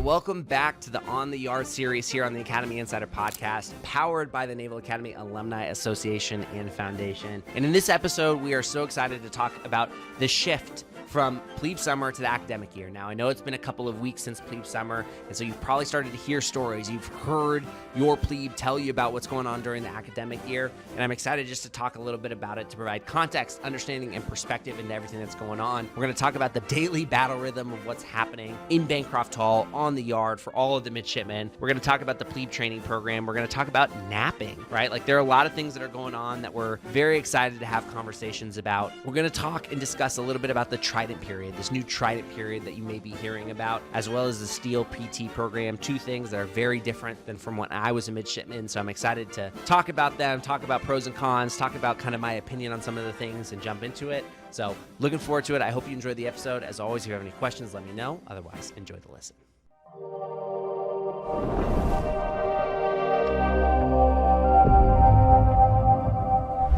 welcome back to the On the Yard series here on the Academy Insider Podcast, powered by the Naval Academy Alumni Association and Foundation. And in this episode, we are so excited to talk about the shift from plebe summer to the academic year. Now, I know it's been a couple of weeks since plebe summer, and so you've probably started to hear stories. You've heard your plebe tell you about what's going on during the academic year, and I'm excited just to talk a little bit about it to provide context, understanding, and perspective into everything that's going on. We're going to talk about the daily battle rhythm of what's happening in Bancroft Hall, on the yard for all of the midshipmen. We're going to talk about the plebe training program. We're going to talk about napping, right? Like, there are a lot of things that are going on that we're very excited to have conversations about. We're going to talk and discuss a little bit about the Trident Period, this new Trident Period that you may be hearing about, as well as the Steel PT program, two things that are very different than from when I was a midshipman. So I'm excited to talk about them, talk about pros and cons, talk about kind of my opinion on some of the things and jump into it. So looking forward to it. I hope you enjoyed the episode. As always, if you have any questions, let me know. Otherwise, enjoy the listen.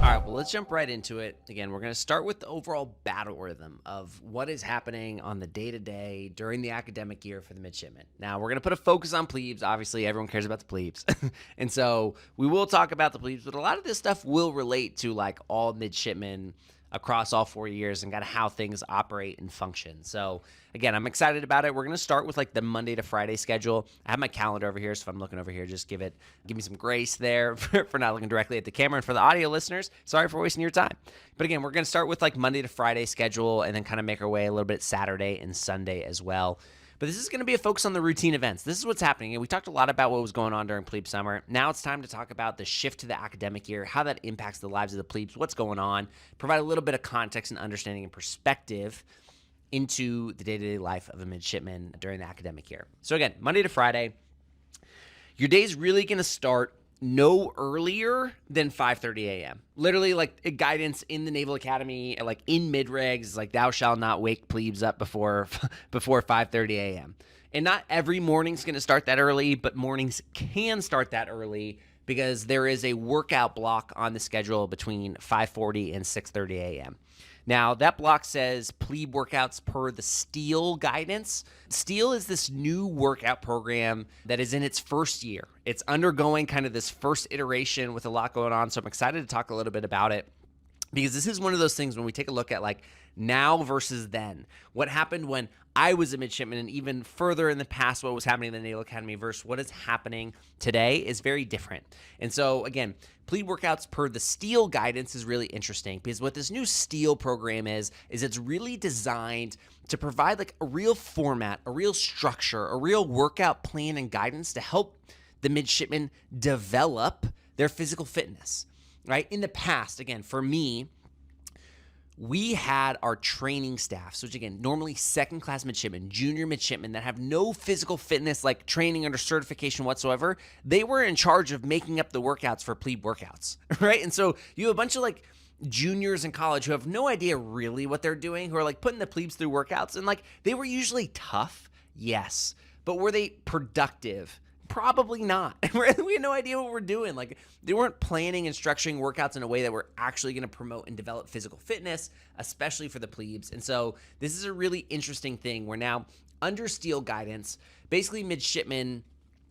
All right, well, let's jump right into it. Again, we're going to start with the overall battle rhythm of what is happening on the day-to-day during the academic year for the midshipmen. Now, we're going to put a focus on plebes. Obviously, everyone cares about the plebes. And so we will talk about the plebes, but a lot of this stuff will relate to like all midshipmen across all 4 years and kind of how things operate and function. So again, I'm excited about it. We're going to start with like the Monday to Friday schedule. I have my calendar over here, so if I'm looking over here, just give me some grace there for not looking directly at the camera. And for the audio listeners, sorry for wasting your time. But again, we're going to start with like Monday to Friday schedule and then kind of make our way a little bit Saturday and Sunday as well. But this is going to be a focus on the routine events. This is what's happening. And we talked a lot about what was going on during plebe summer. Now it's time to talk about the shift to the academic year, how that impacts the lives of the plebes, what's going on, provide a little bit of context and understanding and perspective into the day-to-day life of a midshipman during the academic year. So again, Monday to Friday, your day's really going to start no earlier than 5:30 a.m. Literally, like, guidance in the Naval Academy, like in mid-regs, like thou shalt not wake plebes up before 5:30 a.m. And not every morning's going to start that early, but mornings can start that early because there is a workout block on the schedule between 5:40 and 6:30 a.m. Now, that block says plebe workouts per the Steel guidance. Steel is this new workout program that is in its first year. It's undergoing kind of this first iteration with a lot going on, so I'm excited to talk a little bit about it because this is one of those things when we take a look at like now versus then. What happened when I was a midshipman and even further in the past what was happening in the Naval Academy versus what is happening today is very different. And so again, plebe workouts per the Steel guidance is really interesting because what this new Steel program is it's really designed to provide like a real format, a real structure, a real workout plan and guidance to help the midshipmen develop their physical fitness, right? In the past, again, for me, we had our training staffs, which again, normally second class midshipmen, junior midshipmen that have no physical fitness like training under certification whatsoever. They were in charge of making up the workouts for plebe workouts, right? And so you have a bunch of like juniors in college who have no idea really what they're doing, who are like putting the plebes through workouts. And like, they were usually tough, yes, but were they productive? Probably not. We had no idea what we're doing. Like, they weren't planning and structuring workouts in a way that were actually going to promote and develop physical fitness, especially for the plebes. And so this is a really interesting thing where now under Steel guidance, basically midshipmen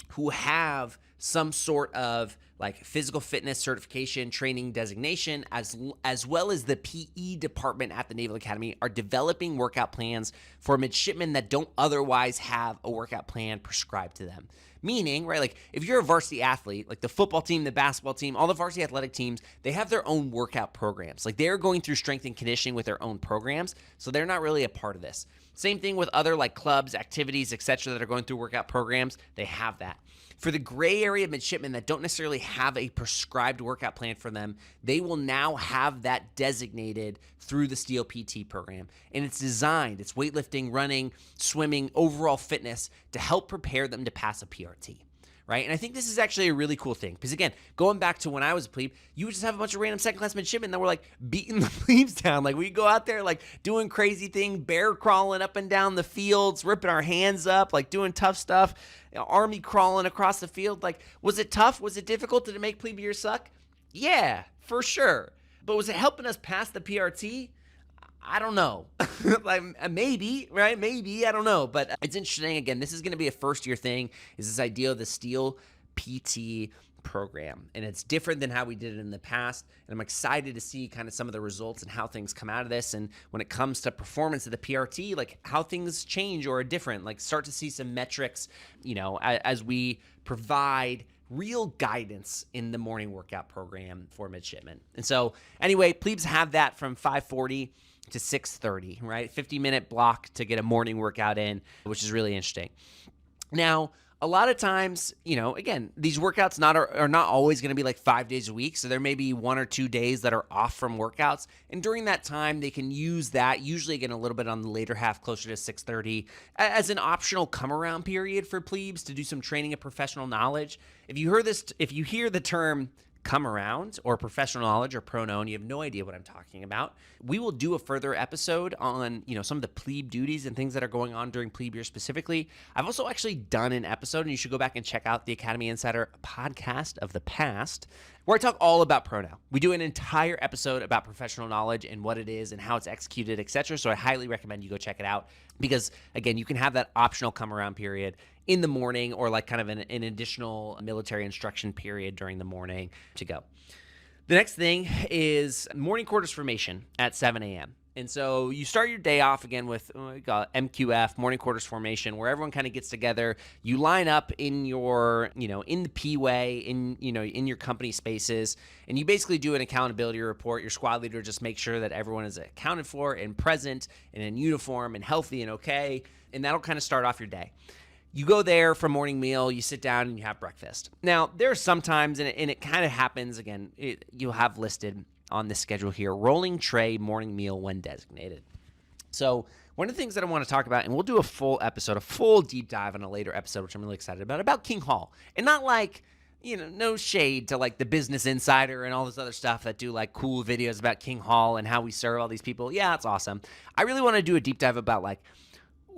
who have some sort of like physical fitness certification, training designation, as well as the PE department at the Naval Academy are developing workout plans for midshipmen that don't otherwise have a workout plan prescribed to them. Meaning, right, like if you're a varsity athlete, like the football team, the basketball team, all the varsity athletic teams, they have their own workout programs. Like they're going through strength and conditioning with their own programs, so they're not really a part of this. Same thing with other like clubs, activities, etc. that are going through workout programs, they have that. For the gray area midshipmen that don't necessarily have a prescribed workout plan for them, they will now have that designated through the Steel PT program. And it's designed, it's weightlifting, running, swimming, overall fitness to help prepare them to pass a PRT, right? And I think this is actually a really cool thing because, again, going back to when I was a plebe, you would just have a bunch of random second-class midshipmen that were, like, beating the plebes down. Like, we'd go out there, like, doing crazy things, bear crawling up and down the fields, ripping our hands up, like, doing tough stuff, army crawling across the field. Like, was it tough? Was it difficult? Did it make plebe years suck? Yeah, for sure. But was it helping us pass the PRT? I don't know. Like maybe, right? Maybe, I don't know. But it's interesting. Again, this is going to be a first-year thing, is this idea of the Steel PT program. And it's different than how we did it in the past. And I'm excited to see kind of some of the results and how things come out of this. And when it comes to performance of the PRT, like how things change or are different, like start to see some metrics, as we provide real guidance in the morning workout program for midshipmen. And so anyway, plebes have that from 5:40 to 6:30, right? 50-minute block to get a morning workout in, which is really interesting. Now, a lot of times, again, these workouts are not always going to be like 5 days a week. So there may be 1 or 2 days that are off from workouts. And during that time, they can use that, usually again a little bit on the later half, closer to 6:30, as an optional come around period for plebes to do some training of professional knowledge. If you hear the term come around or professional knowledge or pronoun, you have no idea what I'm talking about. We will do a further episode on, some of the plebe duties and things that are going on during plebe year specifically. I've also actually done an episode, and you should go back and check out the Academy Insider podcast of the past, where I talk all about pronoun. We do an entire episode about professional knowledge and what it is and how it's executed, etc. So I highly recommend you go check it out because, again, you can have that optional come around period in the morning or like kind of an additional military instruction period during the morning to go. The next thing is morning quarters formation at 7 a.m. And so you start your day off again with MQF, morning quarters formation, where everyone kind of gets together. You line up in your, in the P-way, in your company spaces, and you basically do an accountability report. Your squad leader just makes sure that everyone is accounted for and present and in uniform and healthy and okay. And that'll kind of start off your day. You go there for morning meal, you sit down and you have breakfast. Now, there are some times, and it kind of happens, again, you'll have listed on this schedule here, rolling tray morning meal when designated. So one of the things that I want to talk about, and we'll do a full deep dive on a later episode, which I'm really excited about King Hall. And not like, no shade to like the Business Insider and all this other stuff that do like cool videos about King Hall and how we serve all these people. Yeah, it's awesome. I really want to do a deep dive about like,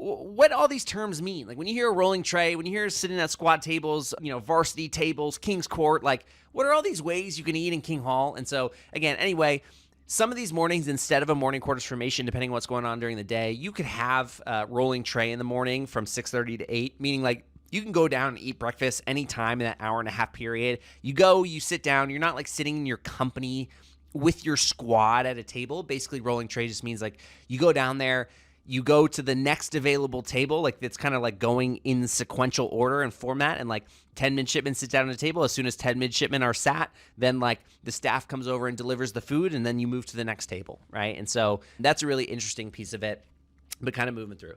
what all these terms mean. Like when you hear a rolling tray, when you hear sitting at squad tables, varsity tables, King's Court, like what are all these ways you can eat in King Hall? And so again, anyway, some of these mornings, instead of a morning quarters formation, depending on what's going on during the day, you could have a rolling tray in the morning from 6:30 to 8, meaning like you can go down and eat breakfast anytime in that hour and a half period. You go, you sit down, you're not like sitting in your company with your squad at a table. Basically, rolling tray just means like you go down there, you go to the next available table, like it's kind of like going in sequential order and format, and like 10 midshipmen sit down at a table. As soon as 10 midshipmen are sat, then like the staff comes over and delivers the food, and then you move to the next table, right? And so that's a really interesting piece of it, but kind of moving through.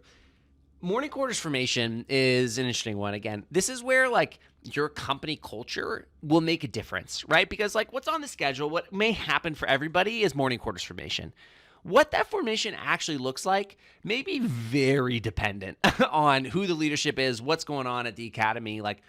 Morning quarters formation is an interesting one. Again, this is where like your company culture will make a difference, right? Because like what's on the schedule, what may happen for everybody is morning quarters formation. What that formation actually looks like may be very dependent on who the leadership is, what's going on at the academy, like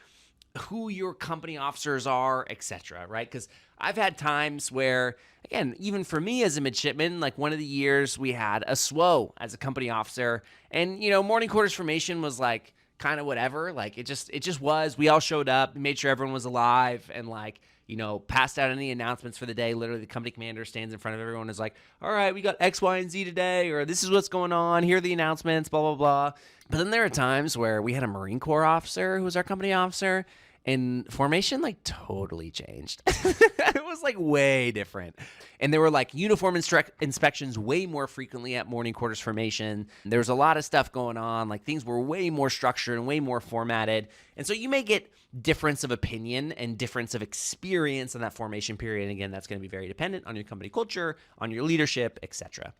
who your company officers are, etc., right? Because I've had times where, again, even for me as a midshipman, like one of the years we had a SWO as a company officer, and, morning quarters formation was like kind of whatever. Like it just was. We all showed up, made sure everyone was alive, and like, passed out any announcements for the day. Literally, the company commander stands in front of everyone and is like, all right, we got X, Y, and Z today, or this is what's going on. Here are the announcements, blah, blah, blah. But then there are times where we had a Marine Corps officer who was our company officer, and formation like totally changed. It was like way different. And there were like uniform inspections way more frequently at morning quarters formation. There was a lot of stuff going on. Like things were way more structured and way more formatted. And so you may get difference of opinion and difference of experience in that formation period. And again, that's going to be very dependent on your company culture, on your leadership, etc.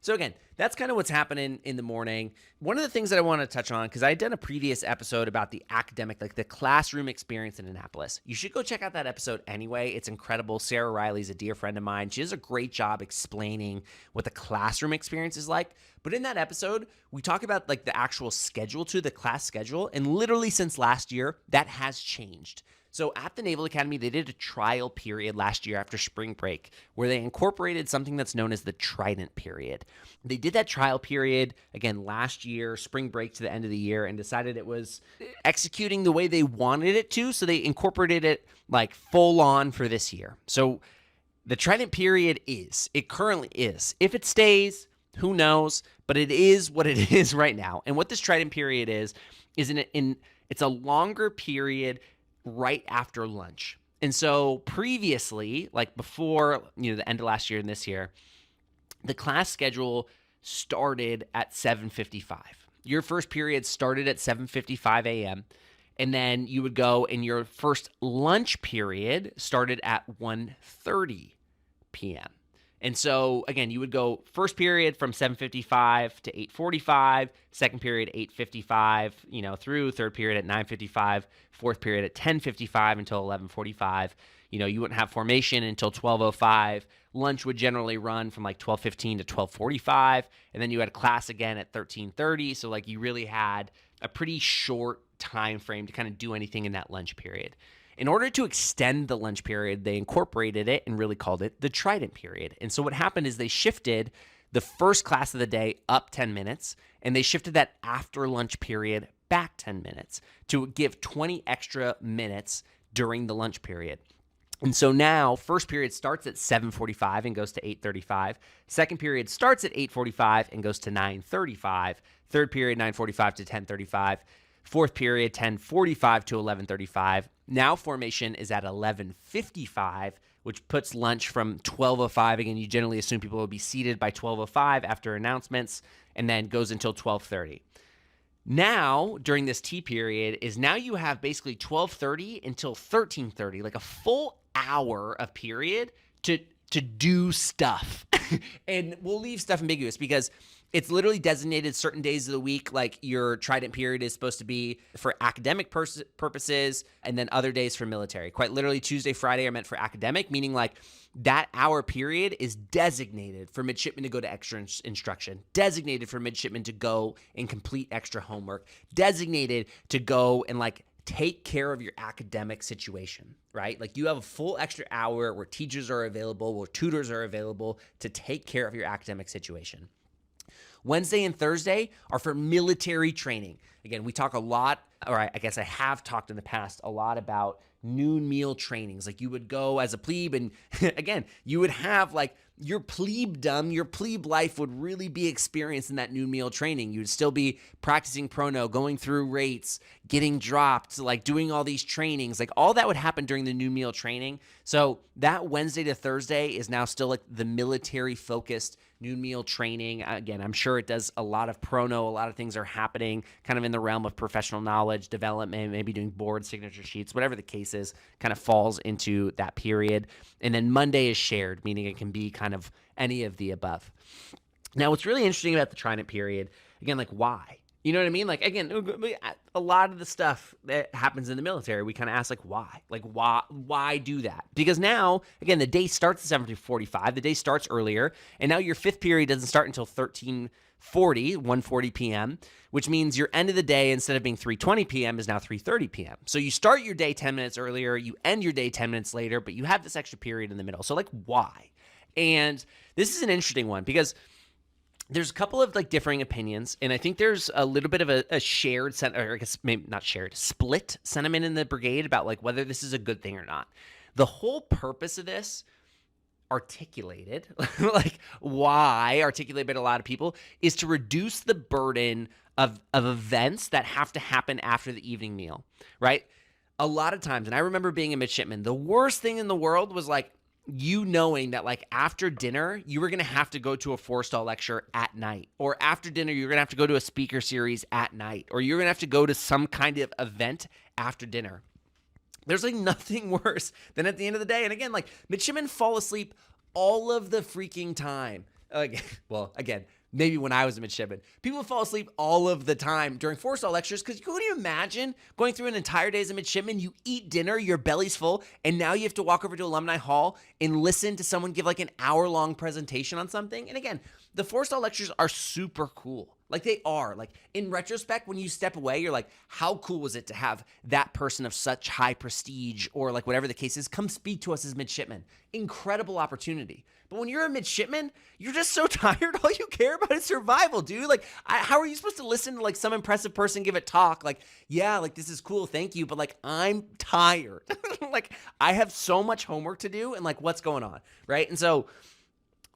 So again, that's kind of what's happening in the morning. One of the things that I want to touch on, because I had done a previous episode about the academic, like the classroom experience in Annapolis. You should go check out that episode anyway. It's incredible. Sarah Riley's a dear friend of mine. She does a great job explaining what the classroom experience is like. But in that episode, we talk about like the actual schedule to the class schedule. And literally since last year, that has changed. So at the Naval Academy, they did a trial period last year after spring break where they incorporated something that's known as the Trident Period. They did that trial period, again, last year, spring break to the end of the year, and decided it was executing the way they wanted it to, so they incorporated it like full on for this year. So the Trident Period it currently is. If it stays, Who knows? But it is what it is right now. And what this Trident period is it's a longer period right after lunch. And so previously, like before, the end of last year and this year, the class schedule started at 7:55. Your first period started at 7:55 a.m. And then you would go, and your first lunch period started at 1:30 p.m. And so, again, you would go first period from 7:55 to 8:45, second period 8:55, through third period at 9:55, fourth period at 10:55 until 11:45. You wouldn't have formation until 12:05. Lunch would generally run from like 12:15 to 12:45, and then you had class again at 13:30. So like you really had a pretty short time frame to kind of do anything in that lunch period. In order to extend the lunch period, they incorporated it and really called it the Trident period. And so what happened is they shifted the first class of the day up 10 minutes, and they shifted that after lunch period back 10 minutes to give 20 extra minutes during the lunch period. And so now first period starts at 7:45 and goes to 8:35. Second period starts at 8:45 and goes to 9:35. Third period 9:45 to 10:35. Fourth period 10:45 to 11:35. Now formation is at 11:55, which puts lunch from 12:05. Again, you generally assume people will be seated by 12:05 after announcements, and then goes until 12:30. Now, during this T period, now you have basically 12:30 until 13:30, like a full hour of period to do stuff. And we'll leave stuff ambiguous because it's literally designated certain days of the week, like your Trident period is supposed to be for academic purposes, and then other days for military. Quite literally, Tuesday, Friday are meant for academic, meaning like that hour period is designated for midshipmen to go to extra instruction, designated for midshipmen to go and complete extra homework, designated to go and like take care of your academic situation, right? Like you have a full extra hour where teachers are available, where tutors are available to take care of your academic situation. Wednesday and Thursday are for military training. Again, we talk a lot, or I guess I have talked in the past a lot about noon meal trainings. Like you would go as a plebe and again, you would have like your plebedom, your plebe life would really be experienced in that noon meal training. You'd still be practicing prono, going through rates, getting dropped, like doing all these trainings. Like all that would happen during the noon meal training. So that Wednesday to Thursday is now still like the military focused noon meal training. Again, I'm sure it does a lot of prono. A lot of things are happening kind of in the realm of professional knowledge development, maybe doing board signature sheets, whatever the case is, kind of falls into that period. And then Monday is shared, meaning it can be kind of any of the above. Now, what's really interesting about the Trident period, again, like why? You know what I mean? Like, again, a lot of the stuff that happens in the military, we kind of ask, like, why? Like, why do that? Because now, again, the day starts at 7:45. The day starts earlier. And now your fifth period doesn't start until 1:40 p.m., which means your end of the day, instead of being 3:20 p.m., is now 3:30 p.m. So you start your day 10 minutes earlier. You end your day 10 minutes later, but you have this extra period in the middle. So, like, why? And this is an interesting one because there's a couple of like differing opinions, and I think there's a little bit of a shared or I guess maybe not shared, split sentiment in the brigade about like whether this is a good thing or not. The whole purpose of this, articulated, like why articulated by a lot of people, is to reduce the burden of events that have to happen after the evening meal, right? A lot of times, and I remember being a midshipman, the worst thing in the world was like you knowing that like after dinner, you were going to have to go to a four-stall lecture at night, or after dinner, you're going to have to go to a speaker series at night, or you're going to have to go to some kind of event after dinner. There's like nothing worse than at the end of the day. And again, like midshipmen fall asleep all of the freaking time. Again, maybe when I was a midshipman, people fall asleep all of the time during four-star lectures because can you imagine going through an entire day as a midshipman, you eat dinner, your belly's full, and now you have to walk over to Alumni Hall and listen to someone give like an hour-long presentation on something? And again, the four-star lectures are super cool. Like they are. Like in retrospect, when you step away, you're like, how cool was it to have that person of such high prestige or like whatever the case is, come speak to us as midshipmen. Incredible opportunity. But when you're a midshipman, you're just so tired. All you care about is survival, dude. Like, how are you supposed to listen to like some impressive person give a talk? Like, yeah, like this is cool. Thank you. But like, I'm tired. Like I have so much homework to do and like what's going on. Right. And so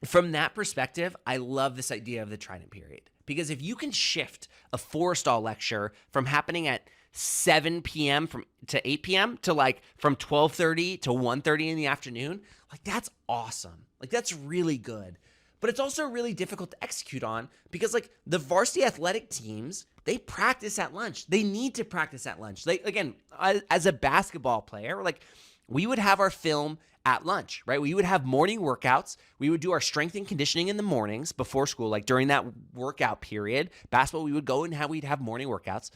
from that perspective, I love this idea of the Trident period, because if you can shift a Forrestal lecture from happening at 7 p.m. to 8 p.m. to like from 12:30 to 1:30 in the afternoon, like that's awesome. Like that's really good. But it's also really difficult to execute on because like the varsity athletic teams, they practice at lunch. They need to practice at lunch. Like again, as a basketball player, like we would have our film at lunch, right? We would have morning workouts. We would do our strength and conditioning in the mornings before school, like during that workout period. Basketball, we would go and we'd have morning workouts.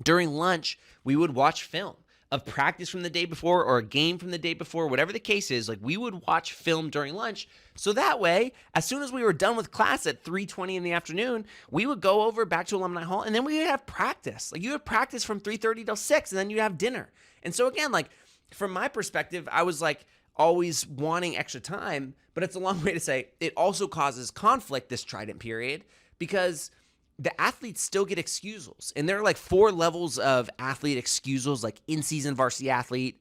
During lunch, we would watch film of practice from the day before or a game from the day before, whatever the case is. Like we would watch film during lunch. So that way, as soon as we were done with class at 3:20 in the afternoon, we would go over back to Alumni Hall and then we would have practice. Like you would practice from 3:30 till 6 and then you'd have dinner. And so again, like from my perspective, I was like always wanting extra time, but it's a long way to say it also causes conflict, this Trident period, because the athletes still get excusals. And there are like 4 levels of athlete excusals, like in-season varsity athlete,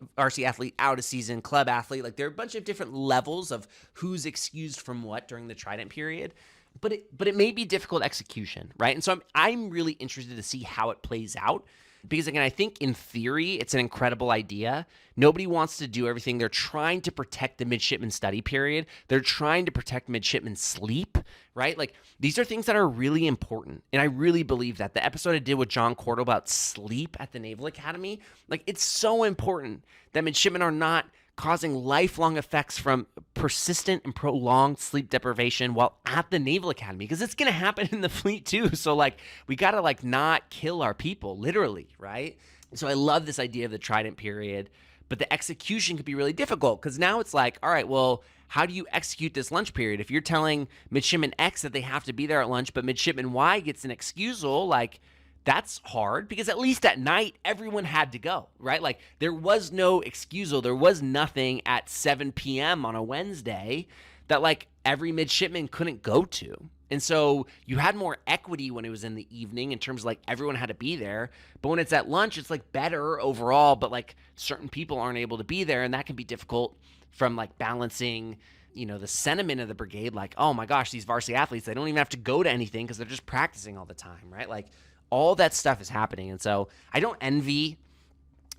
out of season, club athlete. Like there are a bunch of different levels of who's excused from what during the Trident period. But it may be difficult execution, right? And so I'm really interested to see how it plays out. Because again, I think in theory, it's an incredible idea. Nobody wants to do everything. They're trying to protect the midshipman study period. They're trying to protect midshipman sleep, right? Like these are things that are really important. And I really believe that. The episode I did with John Cordell about sleep at the Naval Academy, like it's so important that midshipmen are not causing lifelong effects from persistent and prolonged sleep deprivation while at the Naval Academy, because it's going to happen in the fleet too. So like we got to like not kill our people, literally, right? So I love this idea of the Trident period, but the execution could be really difficult because now it's like, all right, well, how do you execute this lunch period? If you're telling midshipman X that they have to be there at lunch, but midshipman Y gets an excusal, like that's hard because at least at night, everyone had to go, right? Like there was no excusal. There was nothing at 7 p.m. on a Wednesday that like every midshipman couldn't go to. And so you had more equity when it was in the evening in terms of like everyone had to be there. But when it's at lunch, it's like better overall, but like certain people aren't able to be there. And that can be difficult from like balancing, you know, the sentiment of the brigade. Like, oh my gosh, these varsity athletes, they don't even have to go to anything because they're just practicing all the time, right? Like all that stuff is happening. And so I don't envy,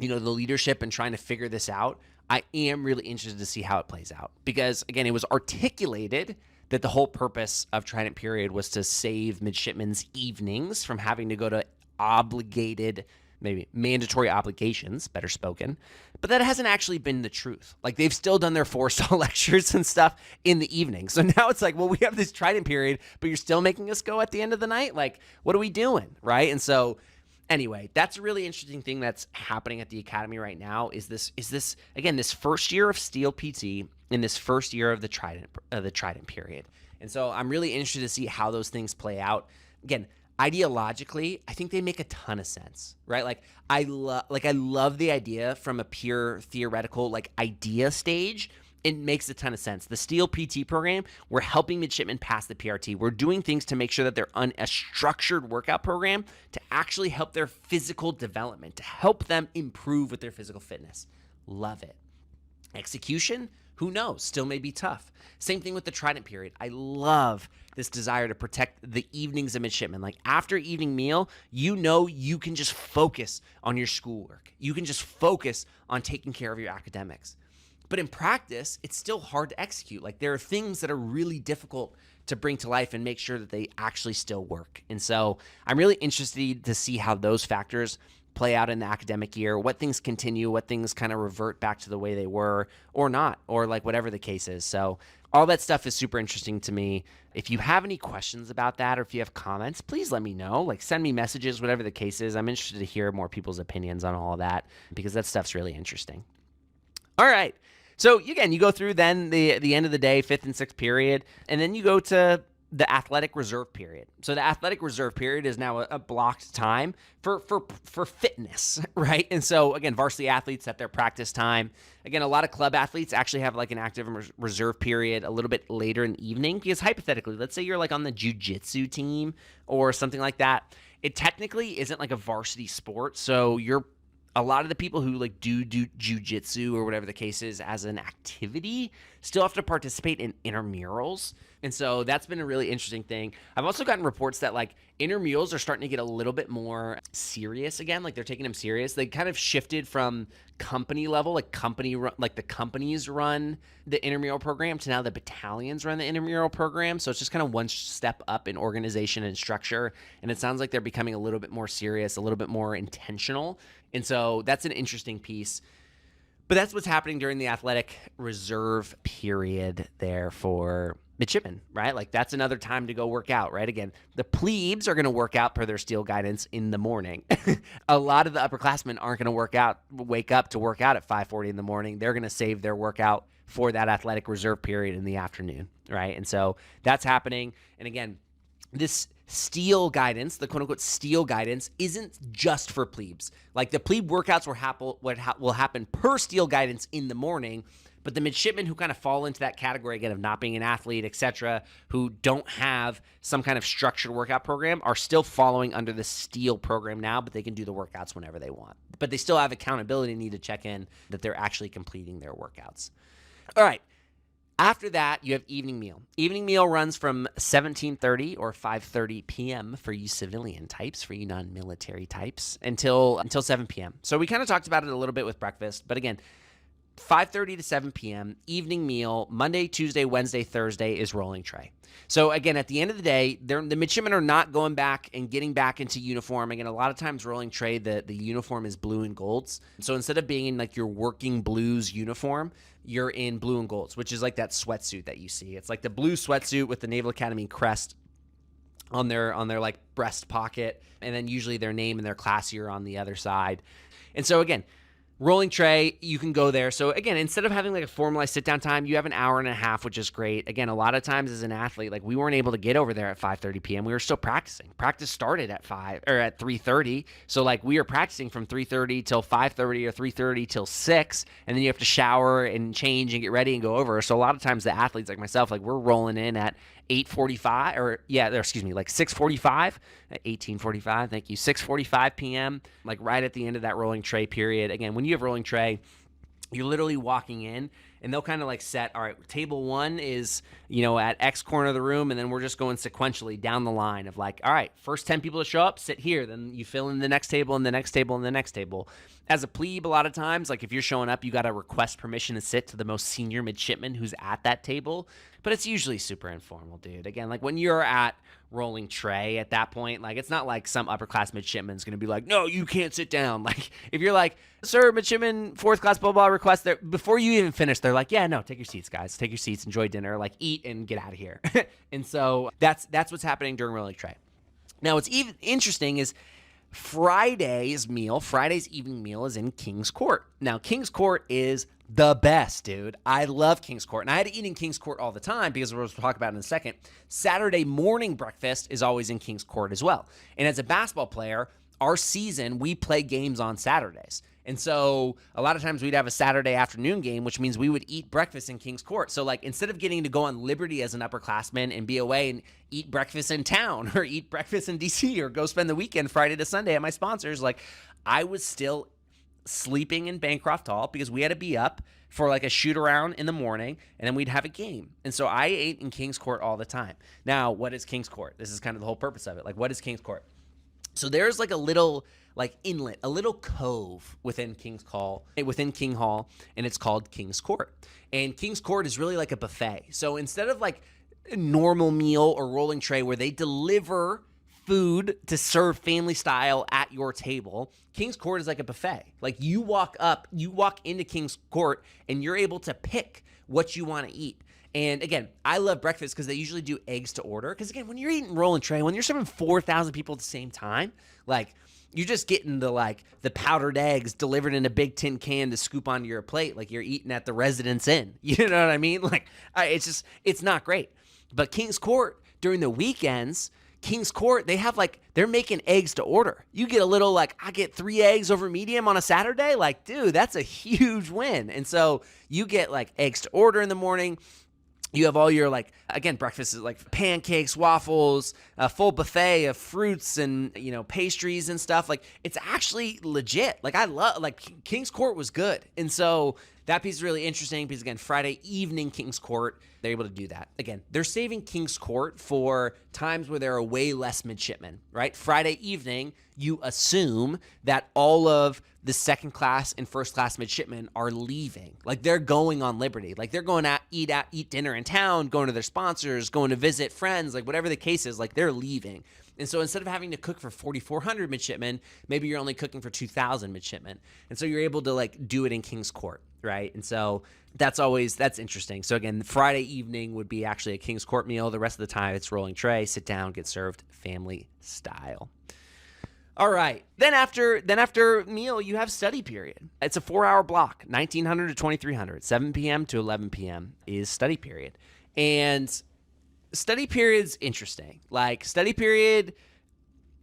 you know, the leadership and trying to figure this out. I am really interested to see how it plays out because, again, it was articulated that the whole purpose of Trident Period was to save midshipmen's evenings from having to go to obligated, maybe mandatory obligations, better spoken. But that hasn't actually been the truth. Like they've still done their Forrestal lectures and stuff in the evening. So now it's like, well, we have this Trident Period, but you're still making us go at the end of the night? Like, what are we doing, right? And so anyway, that's a really interesting thing that's happening at the Academy right now is this again, this first year of Steel PT in this first year of the Trident Period. And so I'm really interested to see how those things play out. Again, ideologically, I think they make a ton of sense, right? Like I love the idea from a pure theoretical like idea stage. It makes a ton of sense. The Steel PT program, we're helping midshipmen pass the PRT. We're doing things to make sure that they're on a structured workout program to actually help their physical development, to help them improve with their physical fitness. Love it. Execution, who knows? Still may be tough. Same thing with the Trident Period. I love this desire to protect the evenings of midshipmen. Like after evening meal, you know you can just focus on your schoolwork. You can just focus on taking care of your academics. But in practice, it's still hard to execute. Like there are things that are really difficult to bring to life and make sure that they actually still work. And so I'm really interested to see how those factors play out in the academic year, what things continue, what things kind of revert back to the way they were or not, or like whatever the case is. So all that stuff is super interesting to me. If you have any questions about that or if you have comments, please let me know. Like send me messages, whatever the case is. I'm interested to hear more people's opinions on all of that because that stuff's really interesting. All right. So again, you go through then the end of the day, 5th and 6th period, and then you go to the athletic reserve period. So the athletic reserve period is now a blocked time for fitness, right? And so again, varsity athletes at their practice time. Again, a lot of club athletes actually have like an active reserve period a little bit later in the evening because hypothetically, let's say you're like on the jiu-jitsu team or something like that. It technically isn't like a varsity sport, so a lot of the people who like do jiu-jitsu or whatever the case is as an activity still have to participate in intramurals And so that's been a really interesting thing. I've also gotten reports that like intramurals are starting to get a little bit more serious again. Like they're taking them serious. They kind of shifted from company level, like the companies run the intramural program, to now the battalions run the intramural program. So it's just kind of one step up in organization and structure. And it sounds like they're becoming a little bit more serious, a little bit more intentional. And so that's an interesting piece. But that's what's happening during the athletic reserve period there for midshipmen, right? Like that's another time to go work out, right? Again, the plebes are going to work out per their steel guidance in the morning. A lot of the upperclassmen aren't going to wake up to work out at 5:40 in the morning. They're going to save their workout for that athletic reserve period in the afternoon, right? And so that's happening. And again, this steel guidance, the quote-unquote steel guidance, isn't just for plebes. Like the plebe workouts will happen per steel guidance in the morning, but the midshipmen who kind of fall into that category, again, of not being an athlete, etc., who don't have some kind of structured workout program, are still following under the steel program now, but they can do the workouts whenever they want. But they still have accountability, need to check in that they're actually completing their workouts. All right. After that, you have evening meal. Evening meal runs from 17:30 or 5:30 p.m. for you civilian types, for you non-military types, until 7 p.m. So we kind of talked about it a little bit with breakfast, but again, 5:30 to 7 p.m., evening meal, Monday, Tuesday, Wednesday, Thursday is rolling tray. So again, at the end of the day, the midshipmen are not going back and getting back into uniform. Again, a lot of times rolling tray, the uniform is blue and golds. So instead of being in like your working blues uniform, you're in blue and golds, which is like that sweatsuit that you see. It's like the blue sweatsuit with the Naval Academy crest on their like breast pocket, and then usually their name and their class year on the other side. And so again, rolling tray, you can go there. So again, instead of having like a formalized sit down time, you have an hour and a half, which is great. Again, a lot of times as an athlete, like we weren't able to get over there at 5:30 p.m. We were still practicing. Practice started at 3:30. So like we were practicing from 3:30 till 5:30 or 3:30 till 6, and then you have to shower and change and get ready and go over. So a lot of times the athletes like myself, like we're rolling in at 8:45 like 6:45, 18:45, thank you, 6:45 p.m., like right at the end of that rolling tray period. Again, when you have rolling tray, you're literally walking in and they'll kind of like set, all right, table one is, at X corner of the room, and then we're just going sequentially down the line of like, all right, first 10 people to show up, sit here, then you fill in the next table and the next table and the next table. As a plebe, a lot of times, like if you're showing up, you got to request permission to sit to the most senior midshipman who's at that table, but it's usually super informal, dude. Again, like when you're at rolling tray at that point, like it's not like some upper class midshipman's going to be like, no, you can't sit down. Like if you're like, sir, midshipman, fourth class, blah, blah, request there, before you even finish, they're like, yeah, no, take your seats, guys. Take your seats, enjoy dinner, like eat and get out of here. And so that's what's happening during rolling tray. Now, what's even interesting is Friday's evening meal is in King's Court. Now, King's Court is the best, dude. I love King's Court. And I had to eat in King's Court all the time because we'll talk about it in a second. Saturday morning breakfast is always in King's Court as well. And as a basketball player, our season, we play games on Saturdays. And so a lot of times we'd have a Saturday afternoon game, which means we would eat breakfast in King's Court. So like instead of getting to go on Liberty as an upperclassman and be away and eat breakfast in town or eat breakfast in DC or go spend the weekend Friday to Sunday at my sponsors, like I was still sleeping in Bancroft Hall because we had to be up for like a shoot around in the morning and then we'd have a game. And so I ate in King's Court all the time. Now, what is King's Court? This is kind of the whole purpose of it. Like, what is King's Court? So there's like a little like inlet, a little cove within King Hall, and it's called King's Court. And King's Court is really like a buffet. So instead of like a normal meal or rolling tray where they deliver food to serve family style at your table, King's Court is like a buffet. Like you walk into King's Court and you're able to pick what you want to eat. And again, I love breakfast because they usually do eggs to order. Because again, when you're eating rolling tray, when you're serving 4,000 people at the same time, like you're just getting the powdered eggs delivered in a big tin can to scoop onto your plate, like you're eating at the Residence Inn. You know what I mean? Like it's not great. But King's Court during the weekends, King's Court, they're making eggs to order. You get a little I get 3 eggs over medium on a Saturday. Like, dude, that's a huge win. And so you get eggs to order in the morning. You have all your breakfast is pancakes, waffles, a full buffet of fruits and, pastries and stuff. It's actually legit. I love, King's Court was good. And so that piece is really interesting because, again, Friday evening King's Court, they're able to do that. Again, they're saving King's Court for times where there are way less midshipmen, right? Friday evening, you assume that all of the second class and first class midshipmen are leaving. Like, they're going on liberty. Like, they're going to eat dinner in town, going to their sponsors, going to visit friends, like whatever the case is, like they're leaving. And so instead of having to cook for 4,400 midshipmen, maybe you're only cooking for 2,000 midshipmen. And so you're able to like do it in King's Court, right? And so that's interesting. So again, Friday evening would be actually a King's Court meal. The rest of the time it's rolling tray, sit down, get served, family style. All right. Then after meal, you have study period. It's a 4-hour block, 1900 to 2300, 7 p.m. to 11 p.m. is study period. And study period's interesting. Like, study period,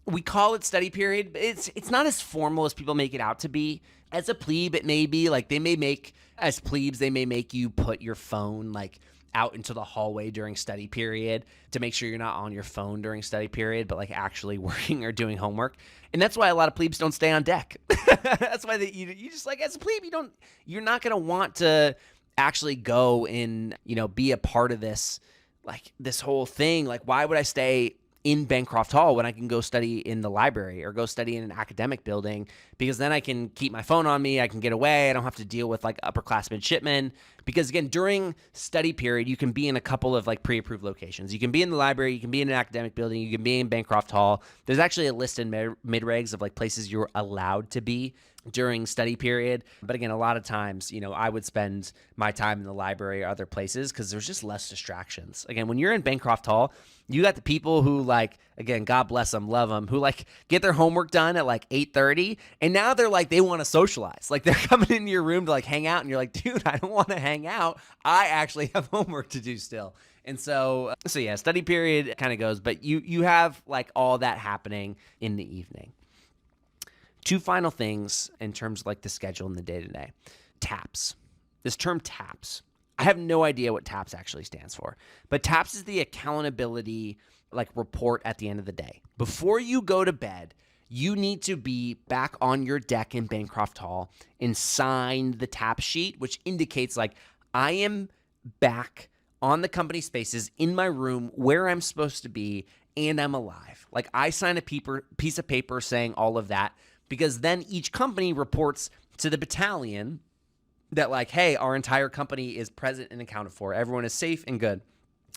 we call it study period, but it's not as formal as people make it out to be. As a plebe, it may be like as plebes, they may make you put your phone like out into the hallway during study period to make sure you're not on your phone during study period, but like actually working or doing homework. And that's why a lot of plebes don't stay on deck. That's why you just like, as a plebe, you're not going to want to actually go and, be a part of this, like this whole thing. Like, why would I stay in Bancroft Hall when I can go study in the library or go study in an academic building? Because then I can keep my phone on me. I can get away. I don't have to deal with like upperclass midshipmen. Because again, during study period, you can be in a couple of like pre-approved locations. You can be in the library. You can be in an academic building. You can be in Bancroft Hall. There's actually a list in mid-regs of like places you're allowed to be during study period. But again, a lot of times, I would spend my time in the library or other places because there's just less distractions. Again, when you're in Bancroft Hall, you got the people who like, again, God bless them, love them, who like get their homework done at like 8:30. And now they're like, they want to socialize. Like, they're coming into your room to like hang out. And you're like, dude, I don't want to hang out. I actually have homework to do still. And so yeah, study period kind of goes, but you have like all that happening in the evening. Two final things in terms of like the schedule and the day-to-day. TAPS. This term TAPS, I have no idea what TAPS actually stands for, but TAPS is the accountability like report at the end of the day. Before you go to bed, you need to be back on your deck in Bancroft Hall and sign the TAPS sheet, which indicates like, I am back on the company spaces in my room where I'm supposed to be and I'm alive. Like, I sign a piece of paper saying all of that, because then each company reports to the battalion that like, hey, our entire company is present and accounted for. Everyone is safe and good.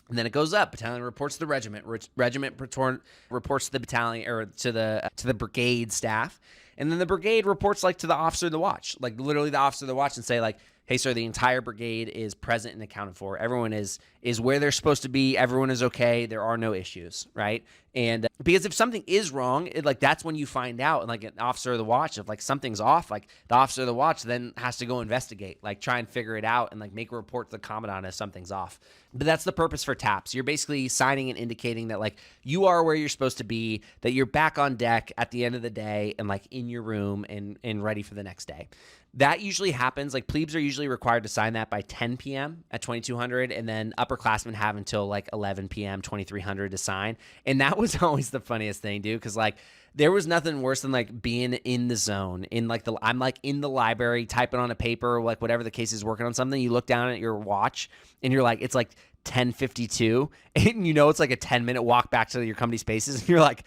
And then it goes up. Battalion reports to the regiment. Regiment reports to the battalion or to the brigade staff. And then the brigade reports like to the officer of the watch, like literally the officer of the watch, and say like, hey, sir, the entire brigade is present and accounted for. Everyone is where they're supposed to be. Everyone is okay. There are no issues, right? And because if something is wrong, that's when you find out. And like an officer of the watch, if like something's off, like the officer of the watch then has to go investigate, like try and figure it out and like make a report to the commandant if something's off. But that's the purpose for TAPS. You're basically signing and indicating that like you are where you're supposed to be, that you're back on deck at the end of the day and like in your room and ready for the next day. That usually happens, like plebes are usually required to sign that by 10 p.m. at 2200, and then upperclassmen have until like 11 p.m., 2300 to sign. And that was always the funniest thing, dude, because like there was nothing worse than like being in the zone, I'm like in the library typing on a paper, like whatever the case is, working on something. You look down at your watch and you're like, it's like 10:52, and it's like a 10-minute walk back to your company spaces, and you're like,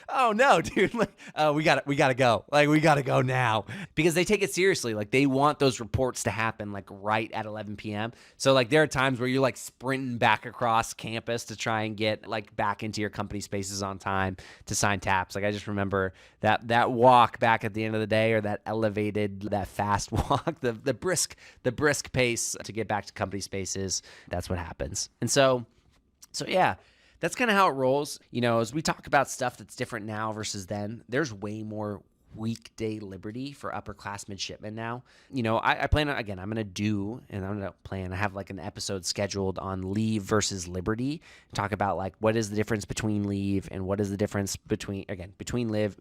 oh no, dude, like we gotta go, like we gotta go now, because they take it seriously. Like they want those reports to happen like right at 11 p.m. So like there are times where you're like sprinting back across campus to try and get like back into your company spaces on time to sign TAPS. Like I just remember that walk back at the end of the day, or that fast walk, the brisk pace to get back to company spaces. That's what happens. And so yeah, that's kind of how it rolls. As we talk about stuff that's different now versus then, there's way more weekday liberty for upperclass midshipmen now. I plan on, again, I have like an episode scheduled on leave versus liberty, talk about like what is the difference between leave and what is the difference between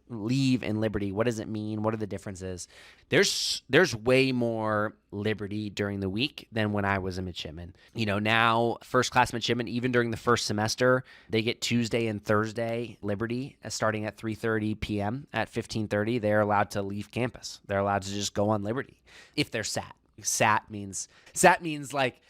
leave and liberty. What does it mean? What are the differences? There's way more liberty during the week than when I was a midshipman. Now first class midshipmen, even during the first semester, they get Tuesday and Thursday liberty starting at 3:30 p.m. At 15:30, they're allowed to leave campus. They're allowed to just go on liberty if they're sat. SAT means like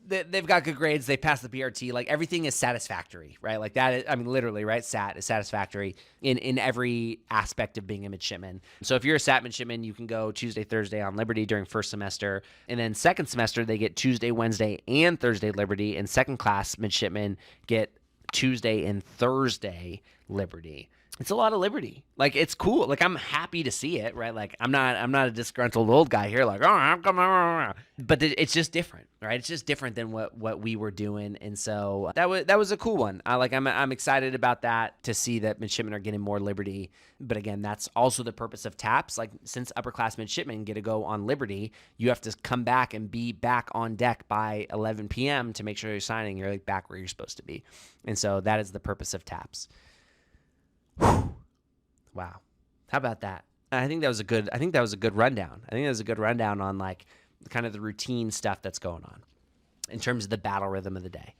they've got good grades, they passed the PRT, like everything is satisfactory, right? Like that is, I mean, literally, right? SAT is satisfactory in every aspect of being a midshipman. So if you're a SAT midshipman, you can go Tuesday, Thursday on Liberty during first semester. And then second semester, they get Tuesday, Wednesday, and Thursday Liberty. And second class midshipmen get Tuesday and Thursday Liberty. It's a lot of liberty. Like, it's cool. Like, I'm happy to see it, right? Like, I'm not a disgruntled old guy here. Like, oh, I'm coming. But it's just different, right? It's just different than what we were doing, and so that was a cool one. I'm excited about that, to see that midshipmen are getting more liberty. But again, that's also the purpose of TAPS. Like, since upper class midshipmen get to go on liberty, you have to come back and be back on deck by 11 p.m. to make sure you're signing. You're like back where you're supposed to be, and so that is the purpose of TAPS. Whew. Wow. How about that? I think that was a good rundown. I think that was a good rundown on like kind of the routine stuff that's going on in terms of the battle rhythm of the day.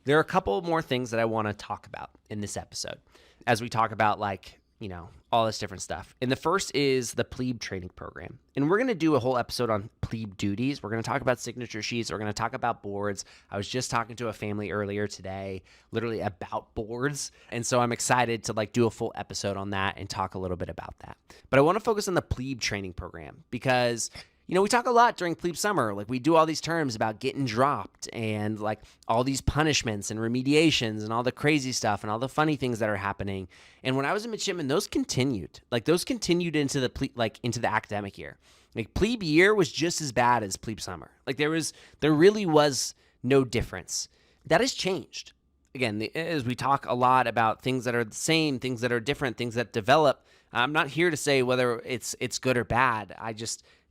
There are a couple more things that I want to talk about in this episode as we talk about, like, you know, all this different stuff. And the first is the plebe training program. And we're going to do a whole episode on plebe duties. We're going to talk about signature sheets. We're going to talk about boards. I was just talking to a family earlier today, literally about boards. And so I'm excited to like do a full episode on that and talk a little bit about that. But I want to focus on the plebe training program because, you know, we talk a lot during plebe summer. Like, we do all these terms about getting dropped and like all these punishments and remediations and all the crazy stuff and all the funny things that are happening. And when I was a midshipman, those continued into the academic year. Like, plebe year was just as bad as plebe summer. Like, there really was no difference. That has changed. Again, as we talk a lot about things that are the same, things that are different, things that develop, I'm not here to say whether it's good or bad.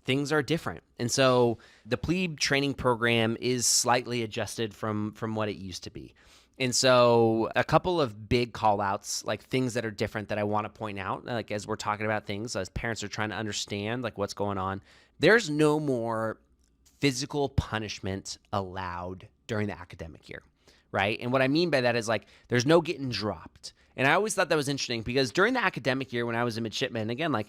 Things are different. And so the plebe training program is slightly adjusted from what it used to be. And so a couple of big call outs, like things that are different that I want to point out, like as we're talking about things, as parents are trying to understand like what's going on, there's no more physical punishment allowed during the academic year, right? And what I mean by that is like there's no getting dropped. And I always thought that was interesting because during the academic year when I was a midshipman, again, like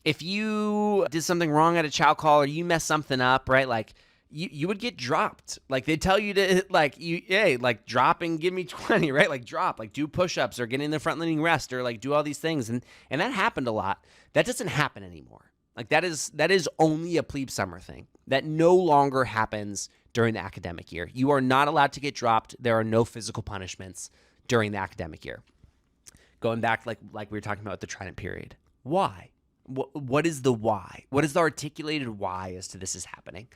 if you did something wrong at a chow call or you messed something up, right? Like you would get dropped. Like they'd tell you to like drop and give me 20, right? Like drop, like do push-ups or get in the front leaning rest or like do all these things. And that happened a lot. That doesn't happen anymore. Like that is only a plebe summer thing. That no longer happens during the academic year. You are not allowed to get dropped. There are no physical punishments during the academic year. Going back like we were talking about with the Trident period. Why? What is the why? What is the articulated why as to this is happening?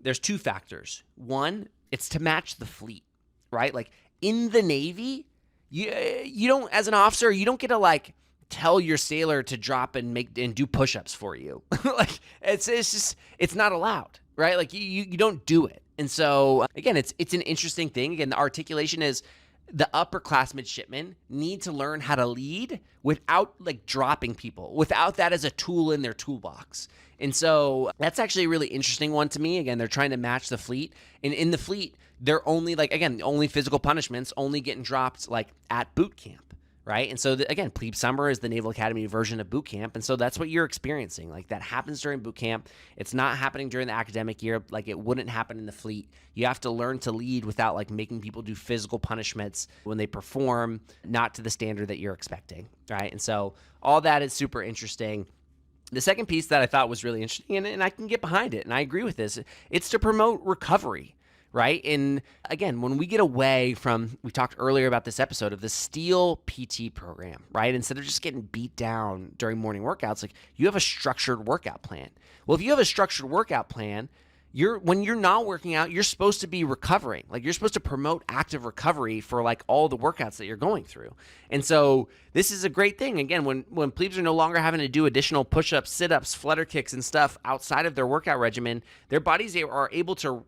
There's two factors. One, it's to match the fleet, right? Like in the Navy, you don't, as an officer, you don't get to like tell your sailor to drop and do push-ups for you. Like it's not allowed, right? Like you don't do it. And so again, it's an interesting thing. Again, the articulation is the upper class midshipmen need to learn how to lead without like dropping people, without that as a tool in their toolbox. And so that's actually a really interesting one to me. Again, they're trying to match the fleet. And in the fleet, they're only like, again, only physical punishments, only getting dropped like at boot camp, right? And so again, plebe summer is the Naval Academy version of boot camp. And so that's what you're experiencing. Like that happens during boot camp. It's not happening during the academic year. Like it wouldn't happen in the fleet. You have to learn to lead without like making people do physical punishments when they perform not to the standard that you're expecting, right? And so all that is super interesting. The second piece that I thought was really interesting, and I can get behind it, and I agree with this, it's to promote recovery, right? And again, when we get away from, we talked earlier about this episode of the STEEL PT program, right? Instead of just getting beat down during morning workouts, like you have a structured workout plan. Well, if you have a structured workout plan, when you're not working out, you're supposed to be recovering. Like you're supposed to promote active recovery for like all the workouts that you're going through. And so this is a great thing. Again, when plebes are no longer having to do additional push-ups, sit-ups, flutter kicks and stuff outside of their workout regimen, their bodies are able to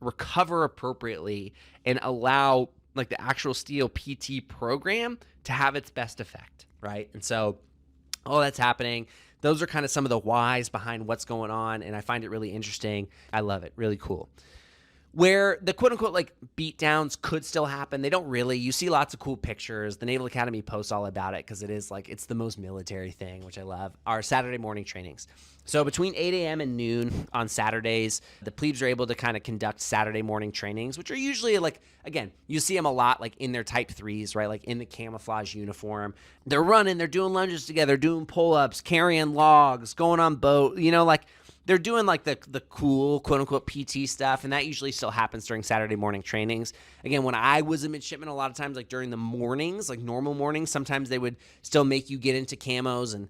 recover appropriately and allow like the actual STEEL PT program to have its best effect, right? And so all that's happening. Those are kind of some of the whys behind what's going on, and I find it really interesting. I love it. Really cool. where the quote unquote like beatdowns could still happen. They don't really. You see lots of cool pictures. The Naval Academy posts all about it because it is like, it's the most military thing, which I love. Our Saturday morning trainings. So between 8 a.m. and noon on Saturdays, the plebes are able to kind of conduct Saturday morning trainings, which are usually like, again, you see them a lot like in their type 3s, right? Like in the camouflage uniform. They're running, they're doing lunges together, doing pull-ups, carrying logs, going on boat, like they're doing like the cool quote unquote PT stuff. And that usually still happens during Saturday morning trainings. Again, when I was a midshipman, a lot of times, like during the mornings, like normal mornings, sometimes they would still make you get into camos and,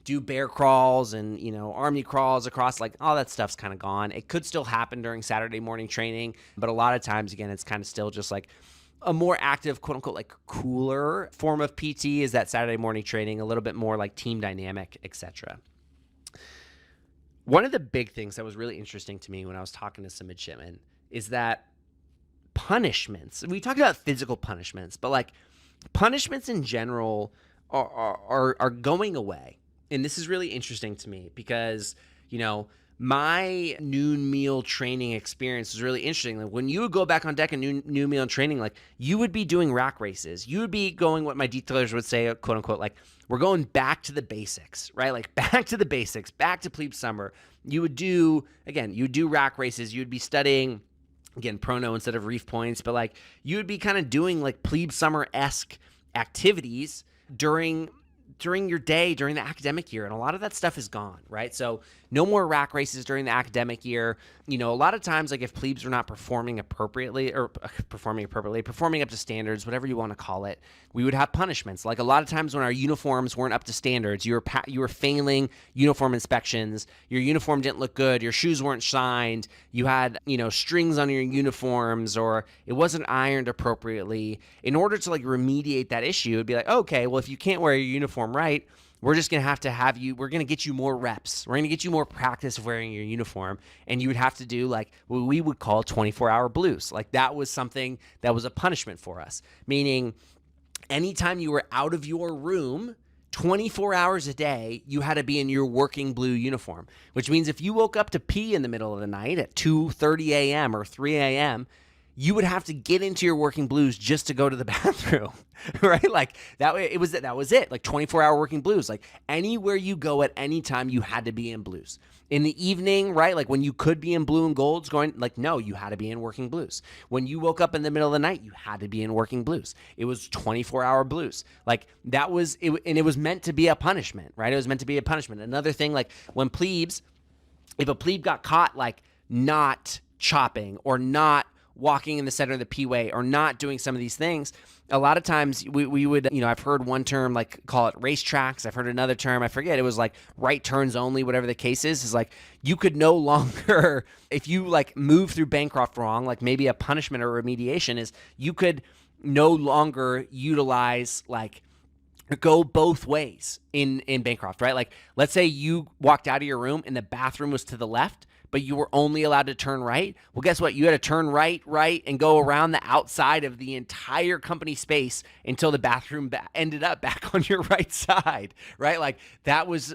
do bear crawls and, army crawls across, like all that stuff's kind of gone. It could still happen during Saturday morning training, but a lot of times, again, it's kind of still just like a more active, quote unquote, like cooler form of PT is that Saturday morning training, a little bit more like team dynamic, etc. One of the big things that was really interesting to me when I was talking to some midshipmen is that punishments, we talked about physical punishments, but like punishments in general are going away. And this is really interesting to me because, my noon meal training experience was really interesting. Like when you would go back on deck and noon meal training, like you would be doing rack races. You would be going what my detailers would say, quote unquote, like we're going back to the basics, right? Like back to the basics, back to plebe summer. You would do rack races. You would be studying, again, prono instead of reef points, but like you would be kind of doing like plebe summer-esque activities during your day, during the academic year. And a lot of that stuff is gone, right? So no more rack races during the academic year. A lot of times, like if plebes were not performing up to standards, whatever you want to call it, we would have punishments. Like a lot of times when our uniforms weren't up to standards, you were failing uniform inspections, your uniform didn't look good, your shoes weren't shined, you had, strings on your uniforms, or it wasn't ironed appropriately. In order to like remediate that issue, it'd be like, okay, well, if you can't wear your uniform right, we're just going to have you, we're going to get you more reps. We're going to get you more practice of wearing your uniform. And you would have to do like what we would call 24-hour blues. Like that was something that was a punishment for us. Meaning anytime you were out of your room 24 hours a day, you had to be in your working blue uniform, which means if you woke up to pee in the middle of the night at 2:30 a.m. or 3 a.m., you would have to get into your working blues just to go to the bathroom, right? Like that was it. Like 24-hour working blues. Like anywhere you go at any time, you had to be in blues. In the evening, right? Like when you could be in blue and golds no, you had to be in working blues. When you woke up in the middle of the night, you had to be in working blues. It was 24-hour blues. Like that was it, and it was meant to be a punishment, right? It was meant to be a punishment. Another thing, like when if a plebe got caught like not chopping or not walking in the center of the P-way or not doing some of these things, a lot of times we would, I've heard one term, like call it racetracks. I've heard another term, I forget, it was like right turns only, whatever the case is like you could no longer, if you like move through Bancroft wrong, like maybe a punishment or remediation is you could no longer utilize like go both ways in Bancroft, right? Like let's say you walked out of your room and the bathroom was to the left, but you were only allowed to turn right. Well, guess what? You had to turn right, and go around the outside of the entire company space until the bathroom ended up back on your right side, right? Like that was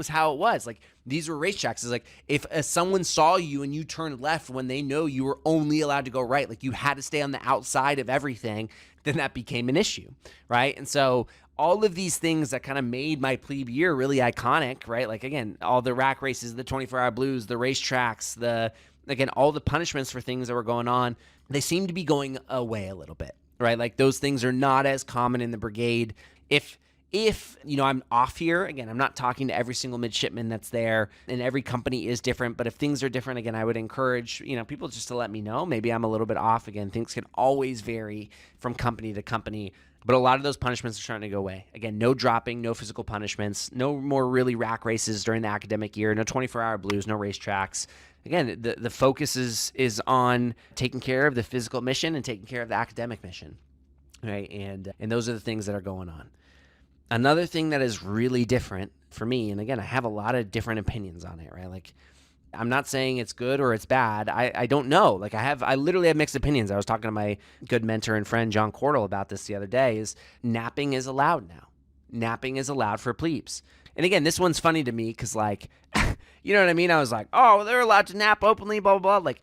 how it was. Like these were racetracks. It's like if someone saw you and you turned left when they know you were only allowed to go right, like you had to stay on the outside of everything, then that became an issue, right? And so all of these things that kind of made my plebe year really iconic, right? Like, again, all the rack races, the 24-hour blues, the racetracks, all the punishments for things that were going on, they seem to be going away a little bit, right? Like, those things are not as common in the brigade. If I'm off here, again, I'm not talking to every single midshipman that's there, and every company is different, but if things are different, again, I would encourage, people just to let me know. Maybe I'm a little bit off. Again, things can always vary from company to company. But a lot of those punishments are starting to go away. Again, no dropping, no physical punishments, no more really rack races during the academic year, no 24-hour blues, no racetracks. Again, the focus is on taking care of the physical mission and taking care of the academic mission, right? And those are the things that are going on. Another thing that is really different for me, and again, I have a lot of different opinions on it, right? Like, I'm not saying it's good or it's bad. I don't know. Like I literally have mixed opinions. I was talking to my good mentor and friend, John Cordell, about this the other day, is napping is allowed now. Napping is allowed for plebes. And again, this one's funny to me because like, you know what I mean? I was like, oh, they're allowed to nap openly, blah, blah, blah. Like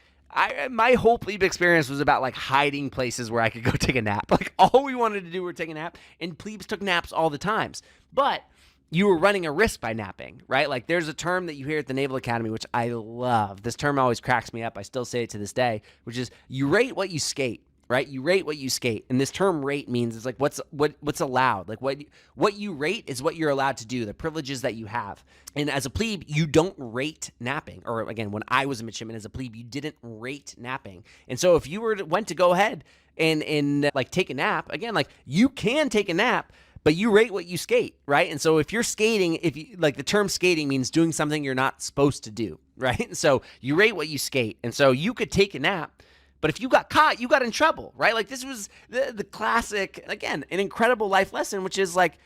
My whole plebe experience was about like hiding places where I could go take a nap. Like all we wanted to do were take a nap, and plebes took naps all the times. But you were running a risk by napping, right? Like there's a term that you hear at the Naval Academy, which I love. This term always cracks me up. I still say it to this day, which is you rate what you skate. Right, you rate what you skate, and this term "rate" means it's like what's allowed. Like what you rate is what you're allowed to do, the privileges that you have. And as a plebe, you don't rate napping. Or again, when I was a midshipman as a plebe, you didn't rate napping. And so if you went to go ahead and like take a nap, again, like you can take a nap, but you rate what you skate, right? And so if you're skating, if you like the term skating means doing something you're not supposed to do, right? And so you rate what you skate. And so you could take a nap, but if you got caught, you got in trouble, right? Like this was the classic, again, an incredible life lesson, which is like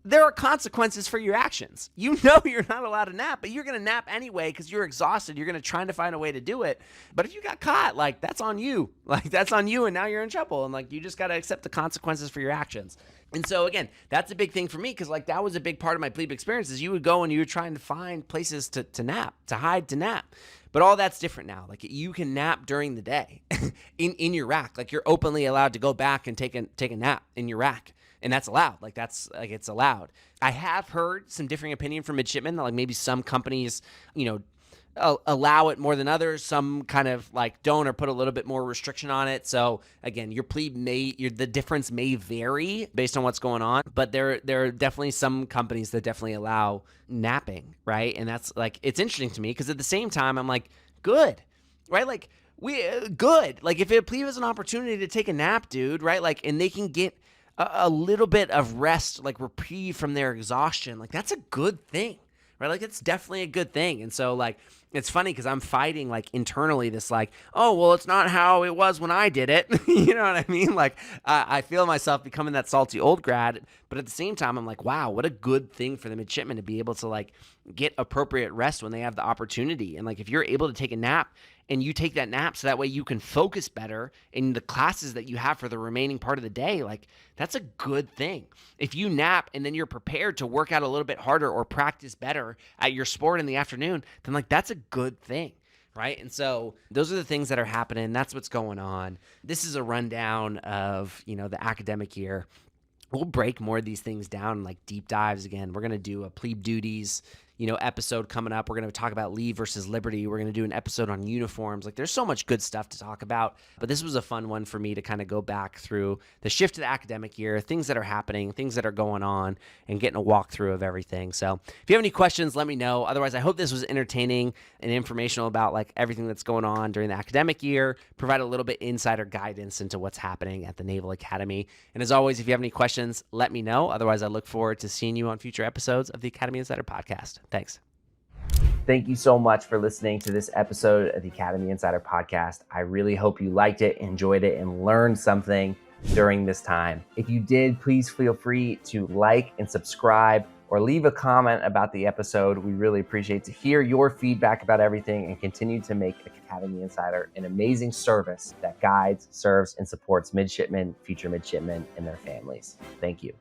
there are consequences for your actions. You know you're not allowed to nap, but you're going to nap anyway because you're exhausted. You're going to try to find a way to do it. But if you got caught, like that's on you. Like that's on you, and now you're in trouble. And like you just got to accept the consequences for your actions. And so again, that's a big thing for me because like that was a big part of my plebe experience is you would go and you were trying to find places to nap, to hide, to nap. But all that's different now. Like you can nap during the day in your rack. Like you're openly allowed to go back and take a nap in your rack. And that's allowed. Like that's like it's allowed. I have heard some differing opinion from midshipmen that like maybe some companies, allow it more than others. Some kind of like don't or put a little bit more restriction on it. So again, your plebe the difference may vary based on what's going on, but there are definitely some companies that definitely allow napping, right? And that's like it's interesting to me because at the same time I'm like, good, right? Like good. Like if a plebe has an opportunity to take a nap, dude, right? Like and they can get a little bit of rest, like reprieve from their exhaustion, like that's a good thing, right? Like it's definitely a good thing. And so like it's funny because I'm fighting like internally this like, oh well, it's not how it was when I did it. You know what I mean? Like I feel myself becoming that salty old grad, but at the same time I'm like, wow, what a good thing for the midshipmen to be able to like get appropriate rest when they have the opportunity. And like if you're able to take a nap and you take that nap so that way you can focus better in the classes that you have for the remaining part of the day, like that's a good thing. If you nap and then you're prepared to work out a little bit harder or practice better at your sport in the afternoon, then like that's a good thing, right? And so those are the things that are happening. That's what's going on. This is a rundown of, the academic year. We'll break more of these things down, like deep dives again. We're going to do a plebe duties, episode coming up. We're going to talk about leave versus liberty. We're going to do an episode on uniforms. Like there's so much good stuff to talk about, but this was a fun one for me to kind of go back through the shift to the academic year, things that are happening, things that are going on, and getting a walkthrough of everything. So if you have any questions, let me know. Otherwise, I hope this was entertaining and informational about like everything that's going on during the academic year, provide a little bit insider guidance into what's happening at the Naval Academy. And as always, if you have any questions, let me know. Otherwise, I look forward to seeing you on future episodes of the Academy Insider Podcast. Thanks. Thank you so much for listening to this episode of the Academy Insider Podcast. I really hope you liked it, enjoyed it, and learned something during this time. If you did, please feel free to like and subscribe or leave a comment about the episode. We really appreciate to hear your feedback about everything and continue to make Academy Insider an amazing service that guides, serves, and supports midshipmen, future midshipmen, and their families. Thank you.